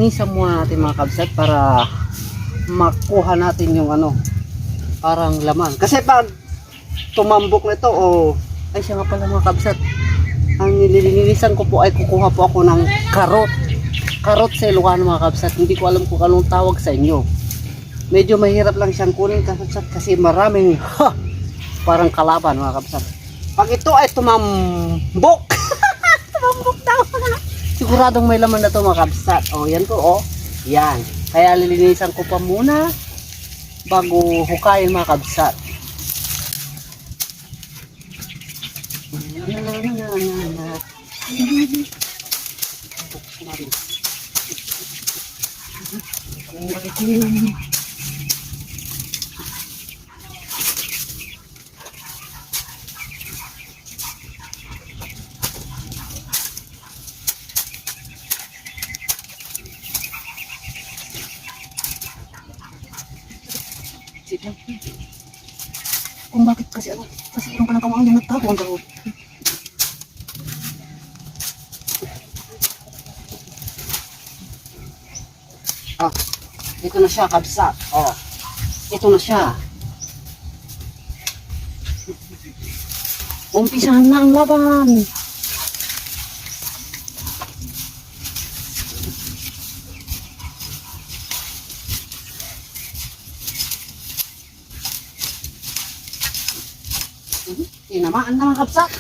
lilinisan muna natin mga kabsat para makuha natin yung ano, parang laman. Kasi pag tumambok na ito, ay siya nga pala mga kabsat, ang nililinisan ko po ay kukuha po ako ng karot sa Ilocano mga kabsat. Hindi ko alam kung anong tawag sa inyo. Medyo mahirap lang siyang kunin kabsat kasi maraming parang kalaban mga kabsat. Pag ito ay tumambok tumambok daw siguradong may laman na to mga kabsat. Yan po yan. Kaya lilinisan ko pa muna bago hukayin mga kabsat. Kung bakit kasi yung ka ng kawahan yung nagtago ang gawin. Ito na siya kabsat. Ito na siya. Umpisahan na ang laban. Tinamaan na mga kabsat.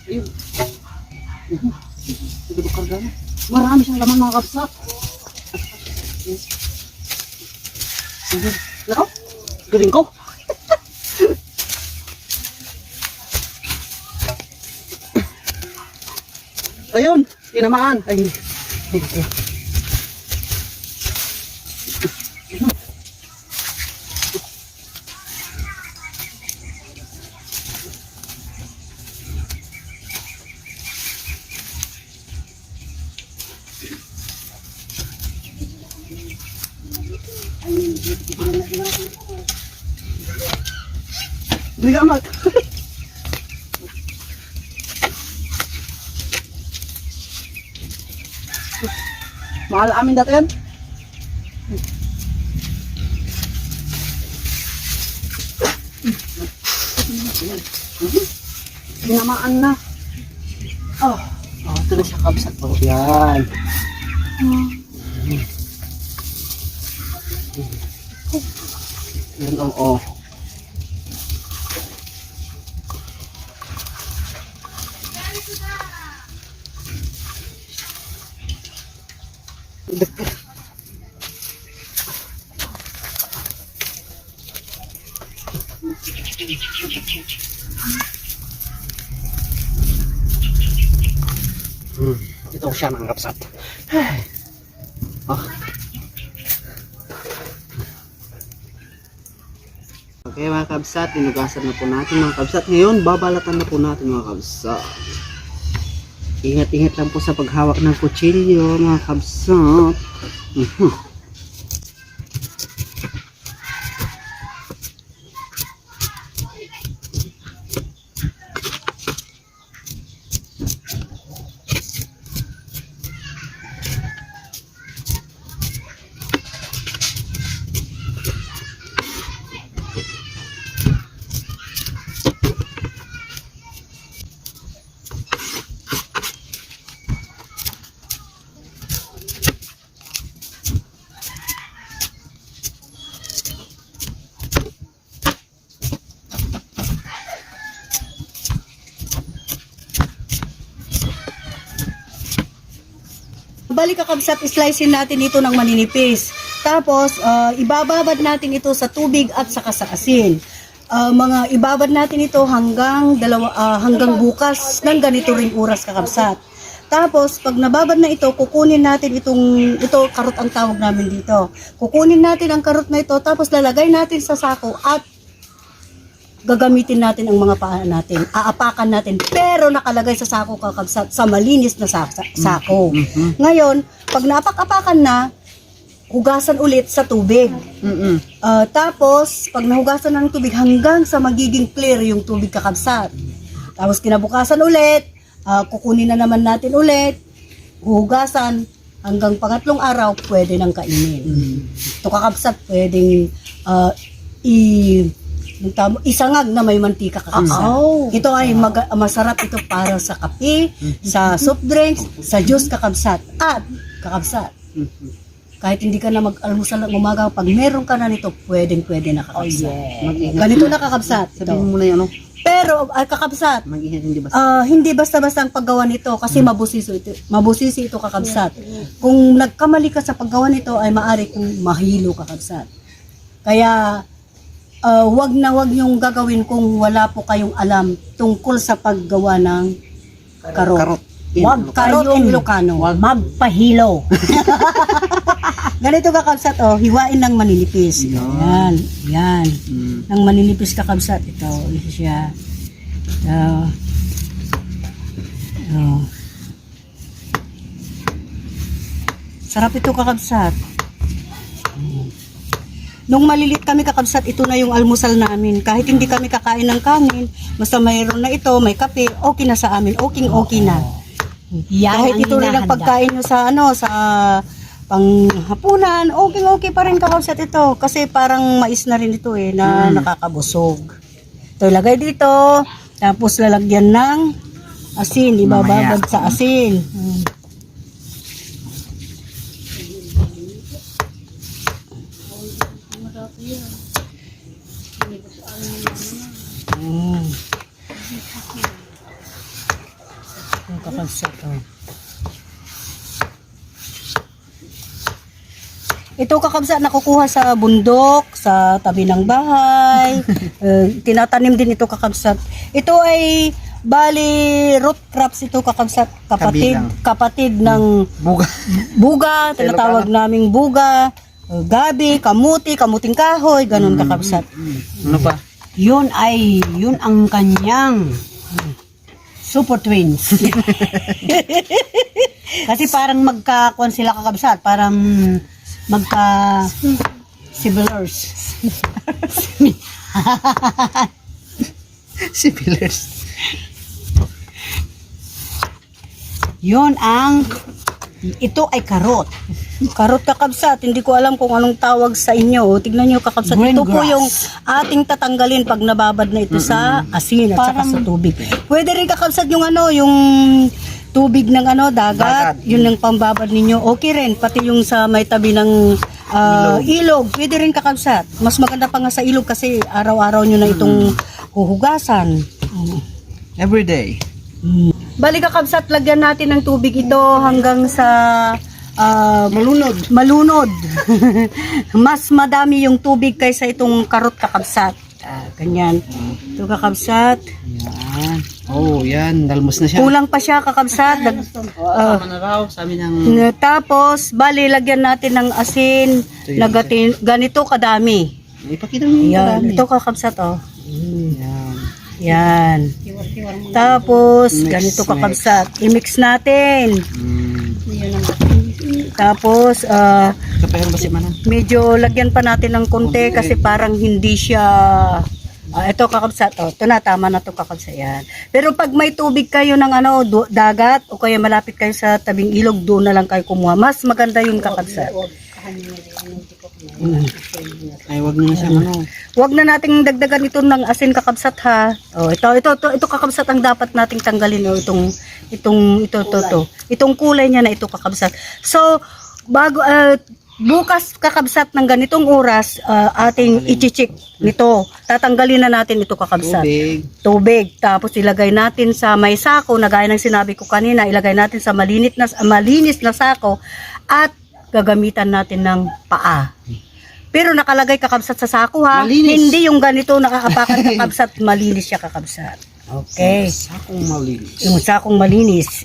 Ayun. Marami siyang laman mga kabsat. Nako, galing ko. Ayun, tinamaan. Ay. Bili amat. Mahal amin dati yan. Tinamaan na. Ito na siya kabsat po. Yan. Yan ito siya mga kabsat. Okay mga kabsat, inugasan na po natin mga kabsat. Ngayon babalatan na po natin mga kabsat. Ingat-ingat lang po sa paghawak ng kutsilyo mga kabsat. Balik kakabsat, slicein natin ito ng maninipis. Tapos, ibababad natin ito sa tubig at saka sa asin. Ibabad natin ito hanggang bukas ng ganito ring oras kakabsat. Tapos, pag nababad na ito, kukunin natin ito karot ang tawag namin dito. Kukunin natin ang karot na ito, tapos lalagay natin sa sako at gagamitin natin ang mga paa natin, aapakan natin, pero nakalagay sa sako kakabsat, sa malinis na sako. Ngayon, pag naapak-apakan na, hugasan ulit sa tubig. Tapos, pag nahugasan ng tubig, hanggang sa magiging clear yung tubig kakabsat. Tapos, kinabukasan ulit, kukunin na naman natin ulit, hugasan, hanggang pangatlong araw, pwede nang kainin. Ito kakabsat, pwedeng isangag na may mantika kakabsat. Ito ay masarap ito para sa kape, sa soft drinks, sa juice kakabsat. At kakabsat, kahit hindi ka na mag-almusal ng umaga, pag meron ka na nito, pwede na kakabsat. Ganito na kakabsat. Sabihin mo na yung ano, Pero, ay kakabsat, mag-ingat, hindi basta. hindi basta-basta ang paggawa nito kasi mabusisi ito kakabsat. Kung nagkamali ka sa paggawa nito ay maaari kong mahilo kakabsat. Kaya wag na wag yung gagawin kung wala po kayong alam tungkol sa paggawa ng karot. Wag karot in Ilocano. Wag magpahilo. Ganito kakabsat, hiwain ng maninipis. Yan. Ng maninipis kakabsat. Ito siya. Sarap ito kakabsat. Nung malilit kami kakabsat, ito na yung almusal namin. Kahit hindi kami kakain ng kanin, basta mayroon na ito, may kape, okay na sa amin. Okay na. Yan Kahit ang ito rin ang hinahanda. pagkain nyo sa sa panghapunan, okay pa rin kakabsat ito. Kasi parang mais na rin ito na nakakabusog. Ito ilagay dito, tapos lalagyan ng asin, ibababad sa asin. Yung kakabsat, Ito kakabsat nakukuha sa bundok, sa tabi ng bahay. Tinatanim din ito kakabsat. Ito ay bali root crops ito kakabsat. Kapatid ng buga, tinatawag naming buga, gabi, kamuting kahoy, ganun kakabsat. Ano pa? Yun ang kanyang super twins. Kasi parang magkakuan sila kakabsat, parang magka siblers. Siblers. Ito ay karot. Karot kakabsat, hindi ko alam kung anong tawag sa inyo. Tignan nyo kakabsat, Green ito po grass. yung ating tatanggalin pag nababad na ito sa asin at saka sa tubig. Pwede rin kakabsat yung yung tubig ng dagat, yun ang pambabad ninyo. Okay rin, pati yung sa may tabi ng ilog, pwede rin kakabsat. Mas maganda pa nga sa ilog kasi araw-araw nyo na itong huhugasan. Every day. Bali kakabsat, lagyan natin ng tubig ito hanggang sa malunod. Mas madami yung tubig kaysa itong karot kakabsat. Ganyan. Ito kakabsat. Yan. Oh, yan. Dalmos na siya. Kulang pa siya kakabsat. Tama na raw. Sabi ng... Tapos, bali, lagyan natin ng asin. Ito yun. Ganito kadami. Ipakita mo yung Yan. marami. Ito kakabsat, Yan. Yan. Tapos, Mix, ganito kakabsat. I-mix natin. Tapos, Kapayang ba si Manan? medyo lagyan pa natin ng konti kasi parang hindi siya ito kakabsat, ito na, tama na ito kakabsat yan. Pero pag may tubig kayo ng dagat o kaya malapit kayo sa tabing ilog, doon na lang kayo kumuha. Mas maganda yung kakabsat. Ay, wag na siya Huwag na nating dagdagan ito ng asin kakabsat ha. Ito kakabsat ang dapat nating tanggalin itong kulay niya na ito kakabsat. So bago bukas kakabsat ng ganitong oras ating i-check nito. Tatanggalin na natin ito kakabsat. Tubig. Tapos ilagay natin sa may sako na gaya ng sinabi ko kanina, ilagay natin sa malinis na sako at gagamitan natin ng paa. Pero nakalagay kakabsat sa sako ha. Malinis. Hindi yung ganito nakaapakan kakabsat, malinis siya kakabsat. Okay. Sakong malinis. Yung sakong malinis.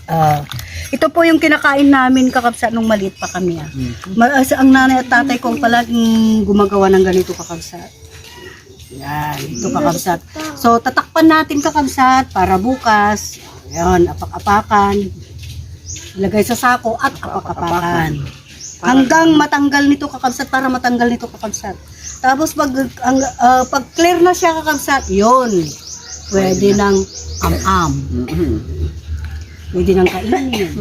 Ito po yung kinakain namin kakabsat nung maliit pa kami. Ang nanay at tatay ko ang palaging gumagawa ng ganito kakabsat. Yan, ito kakabsat. So tatakpan natin kakabsat para bukas. Yan, apak-apakan. Ilagay sa sako at apak-apakan. Hanggang matanggal nito kakabsat, para matanggal nito kakabsat. Tapos pag clear na siya kakabsat, yon. Pwede nang am-am. Pwede nang kainin.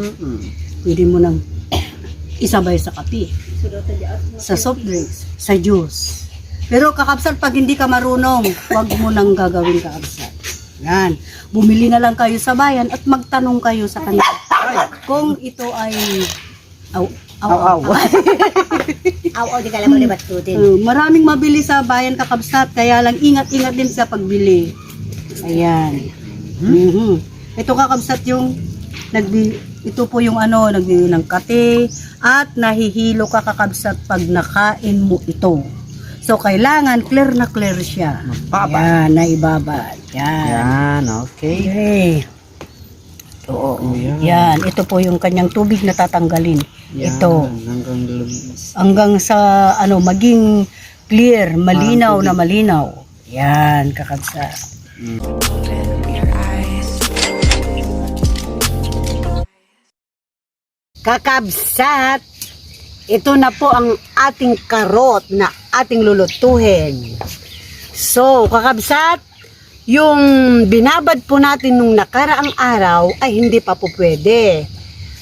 Pwede mo nang isabay sa kape, sa soft drinks, sa juice. Pero kakabsat, pag hindi ka marunong, huwag mo nang gagawin kakabsat. Yan. Bumili na lang kayo sa bayan at magtanong kayo sa kanila kung ito ay Aw. Aw, di ka lang mo libat tutin. maraming mabili sa bayan kakabsat, kaya lang ingat-ingat din sa pagbili. Ayan. Ito kakabsat yung ito po yung nagbili ng kate at nahihilo ka kakabsat pag nakain mo ito. So kailangan clear na clear siya. Babad. Yan, naibabad. Yan. Yan, okay. Okay. Oo. Yan, ito po yung kanyang tubig na tatanggalin. Yan, Ito. hanggang lumabas. Hanggang sa maging clear, malinaw na malinaw. Yan, kakabsat. Kakabsat, ito na po ang ating karot na ating lulutuhin. So, kakabsat, yung binabad po natin nung nakaraang araw ay hindi pa po pwede.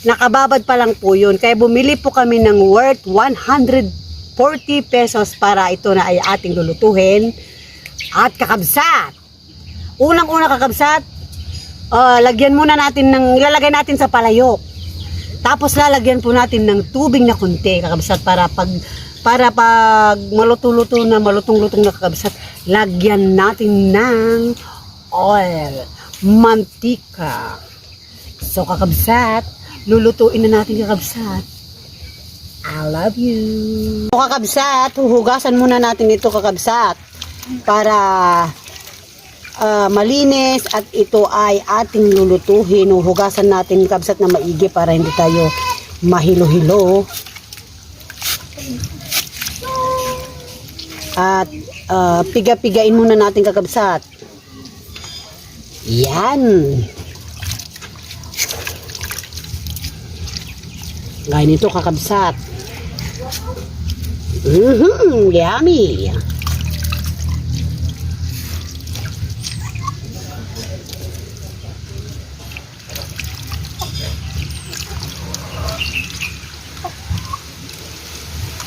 Nakababad pa lang po yun. Kaya bumili po kami ng worth 140 pesos para ito na ay ating lulutuhin. At kakabsat, unang-una kakabsat, lagyan muna natin ilalagay natin sa palayok. Tapos lalagyan po natin ng tubig na kunti, kakabsat, para pag malutong-lutong na kakabsat, lagyan natin ng oil, mantika. So kakabsat, lulutuin na natin kakabsat. I love you. So kakabsat, huhugasan muna natin ito kakabsat para malinis at ito ay ating lulutuhin. Huhugasan natin kakabsat na maigi para hindi tayo mahilo-hilo. At piga-pigain muna natin kakabsat. Yan. Gaya nito kakabsat. Yummy.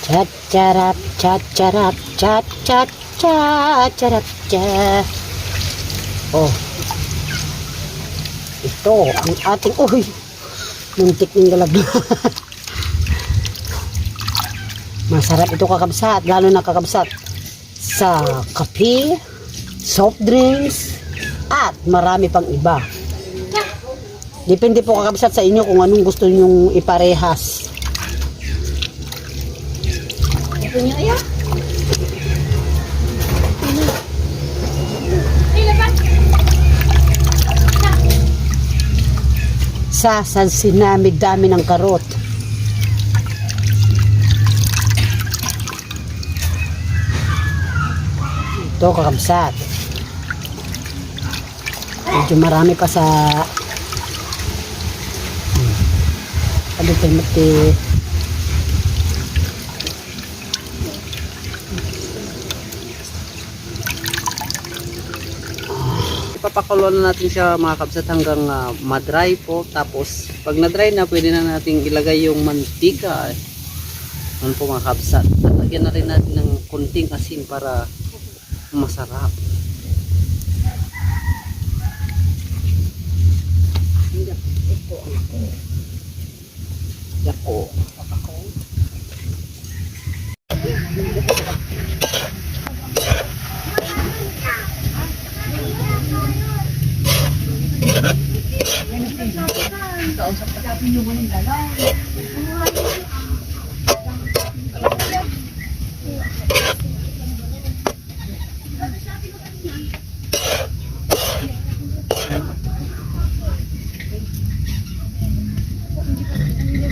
Chat-charap, chat-charap, chat-chat, chat-charap, chat. Oh. Ito ang ating, muntik ng galaglag. Masarap ito kakabsat, lalo na kakabsat sa kape, soft drinks, at marami pang iba. Depende po kakabsat sa inyo kung anong gusto nyong iparehas. Sa sinamig dami ng karot. Ito kakabsat. Medyo marami pa sa mati. Ipapakulo na natin siya mga kabsat hanggang ma-dry po. Tapos pag na-dry na, pwede na natin ilagay yung mantika. Ano po mga kabsat. Lagyan na rin natin ng konting asin para masarap. Yako.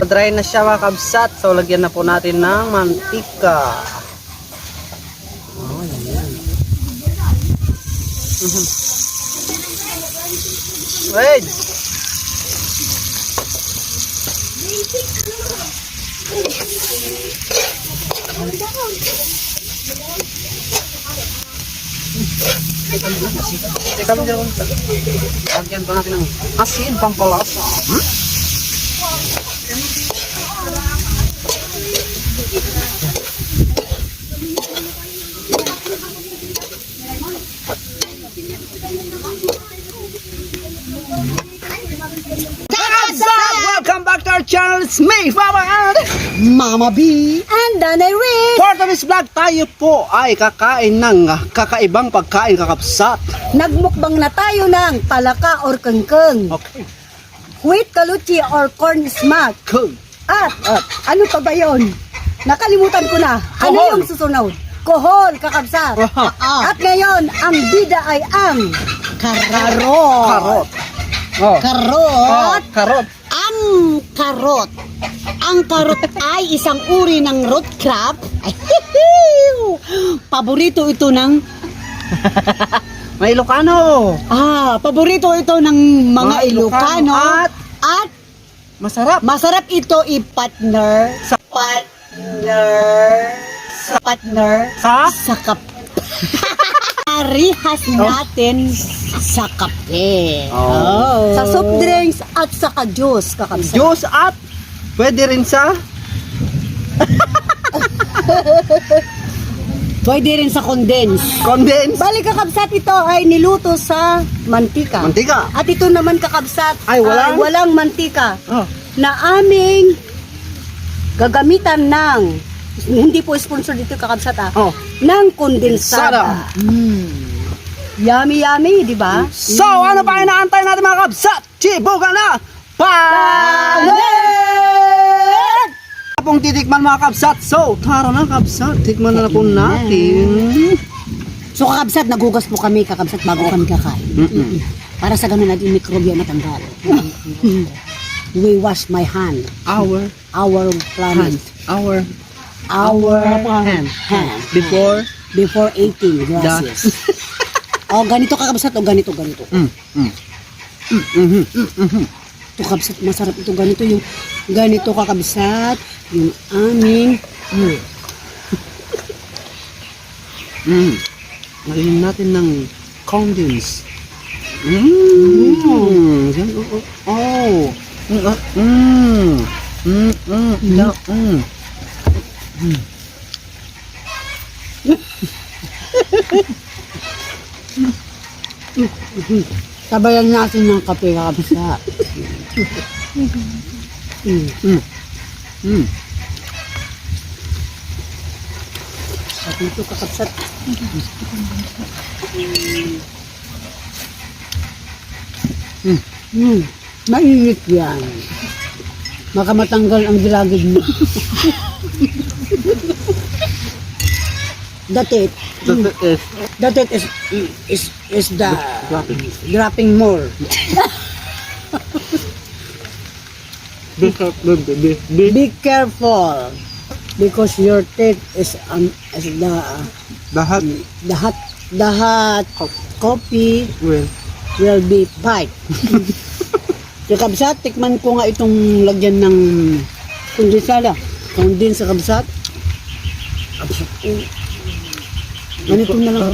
Dry na siya mga kabsat. So lagyan na po natin ng mantika. Oh, yan. Wait. Teka mo dyan. Lagyan pa natin ng asin pampalasa. Welcome back to our channel. It's me, Papa and Mama B and Danay Rick. for today's vlog, tayo po ay kakain ng kakaibang pagkain, kakabsat. Nagmukbang na tayo ng palaka or kangkang, Okay. wheat kaluchi or corn smack. Cool. At ano pa ba yun? Nakalimutan ko na. Ano Kohol. yung susunod? Kohol, kakabsat. At ngayon, ang bida ay ang karot. Karot. Oh. Karot. Karot. Ang karot. Ang karot ay isang uri ng root crab. Paborito ito ng May Ilocano. paborito ito ng mga Ilocano at Masarap. masarap ito i-partner sa kap parihas natin sa kape. Oh. Sa soft drinks at saka juice, kakabsat. Juice at pwede rin sa Pwede rin sa condense. condensed Balik kakabsat, ito ay niluto sa mantika. mantika. At ito naman kakabsat Ay, walang mantika Oh. na aming gagamitan ng, hindi po sponsor dito kakabsat Oh. ng kondensada. Yummy yummy, di ba? So, ano pa inaantay natin mga kabsat? Chibuga na! Palit! Pong titikman mga kabsat. So, tara na kabsat. Tikman na po natin. So kakabsat, nagugas po kami kakabsat bago kami kakain. Mm-mm. Para sa ganun natin mikrobyo matanggal. We wash my hand. Our Our planet. Our Hand. before. Before eating grasses. O ganito kakabsat o ganito. Ito kakabsat, masarap ito. Ganito yung ganito kakabsat. Yung aming Lagyan natin ng condensed. Yan, oh. sabayan natin ng kape kakabsat. At ito kakabsat. Mainit yan. Baka matanggal ang gilagid mo. Datit. Datit is the dropping more. Be careful because your teeth is the hot coffee will be bite. Yung kabsat, tikman ko nga itong lagyan ng kondensada. Kondensa kabsat. Ganito na lang.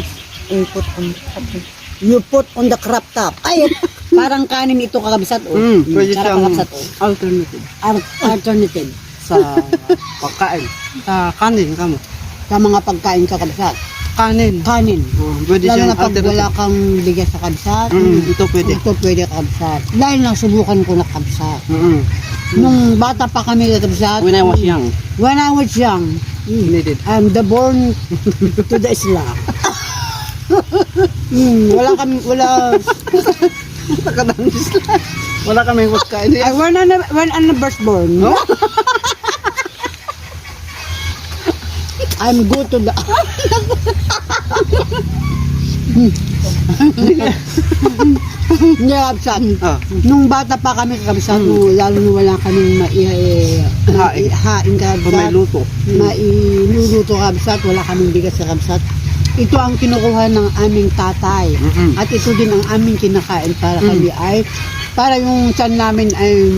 You put on the crop top. Ay, parang kanin ito kakabsat. Pwede Sarap siyang kakabsat. alternative Alternative. sa pagkain. Sa kanin kamo. Sa mga pagkain kakabsat. Kanin. Kanin. Pwede Lalo siyang na pag alternative. wala kang bigas sa kabsat. Ito pwede. Ito pwede kabsat. Dahil nasubukan ko na kabsat. Mm-mm. Nung bata pa kami kabsat. When I was young, When I was young. needed. I'm the born to the Islam. Wala kami, wala. Wala kaming pagkain. I when I'm first born. No? I'm good to the. Hindi, kabsat. Nung bata pa kami kabsat, lalo na wala kaming hain kabsat. May luto. Mailuluto kabsat, wala kaming bigas sa kabsat. Ito ang kinukuha ng aming tatay. At ito din ang aming kinakain para kami ay, para yung tiyan namin ay,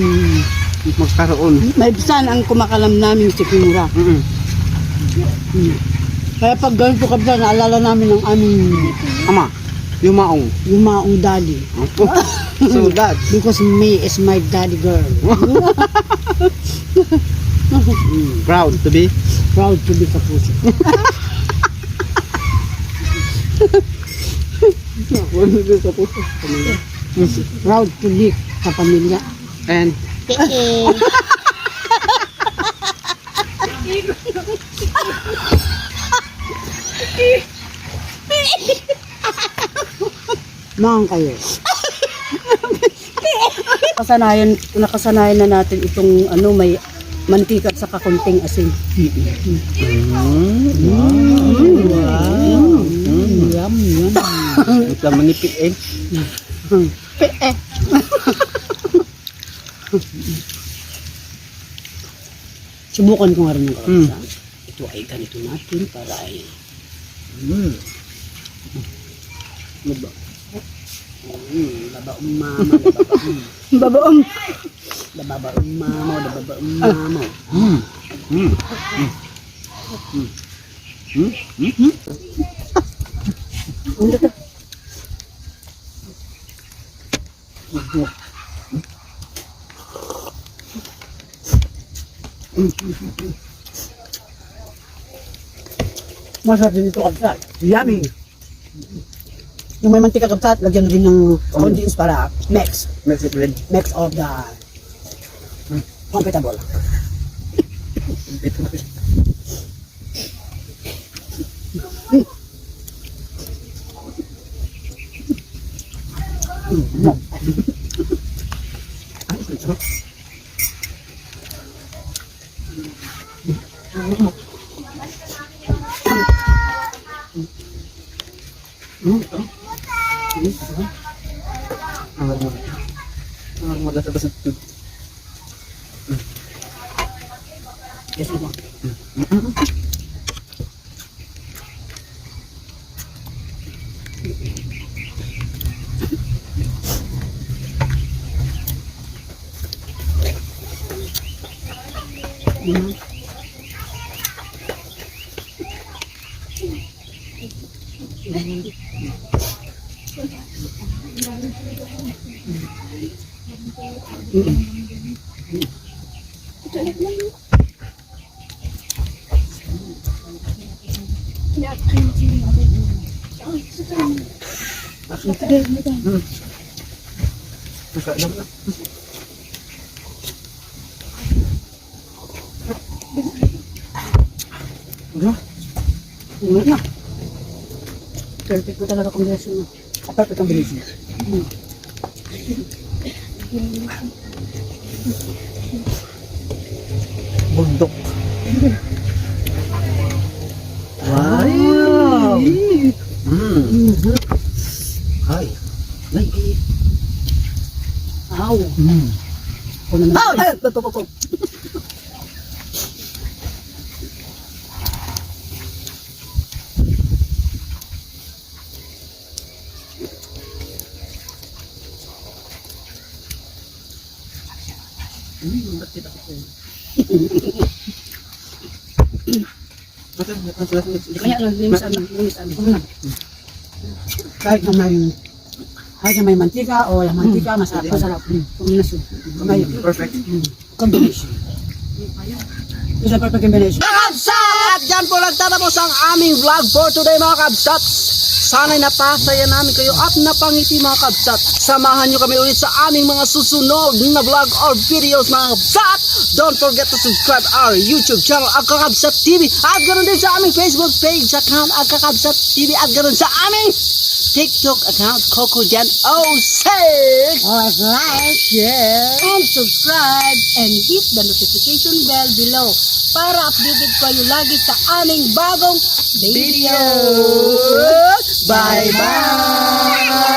Magkaroon. may bisan ang kumakalam namin si Kimura. Kaya pag ganito kabsat, naalala namin ang aming Ama, yung maong. yung maong daddy. So that. Because me is my daddy girl. Proud to be. Proud to be Kapuso. Sa puso. Pamilya. Proud to be sa pamilya. And Mahang kayo. Nakasanayan na natin itong may mantika at saka konting asin. Yum, yum. ito manipit eh. Subukan ko nga rin ng kaunsa. Ito ay ganito natin para ay Ano ba? labaong mama, labaong Babaong. labaong mama, labaong mama. Masarap din ito kabsat. Yummy. Yung may mantika kabsat, lagyan rin ng condensed para mix. Mix it with Mix of the comfortable. ang maglasabas ng tubig. Yes, ito. Ingat na. Perfect ko talaga kombinasyon mo. Perfect kombinasyon. Bundok. Wow! Ay. Ay. Ow! Ako naman. Ay! Pagpapapag. Kaya lang, linis ano. Kahit na may mantika o walang mantika, masarap. Kombinasyon. Kamay. Perfect. Combination. It's a perfect combination. Kabsat! At dyan po nagtatapos ang aming vlog for today mga kabsats. Sana'y napasaya namin kayo at napangiti mga kabsat. Samahan nyo kami ulit sa aming mga susunod na vlog or videos mga kabsat. Don't forget to subscribe our YouTube channel Agkakabsat TV. At ganoon din sa aming Facebook page account Agkakabsat TV. At ganoon sa aming TikTok account CocoJan06. Like, Yeah. And subscribe and hit the notification bell below para updated kayo lagi sa aming bagong video. Bye bye.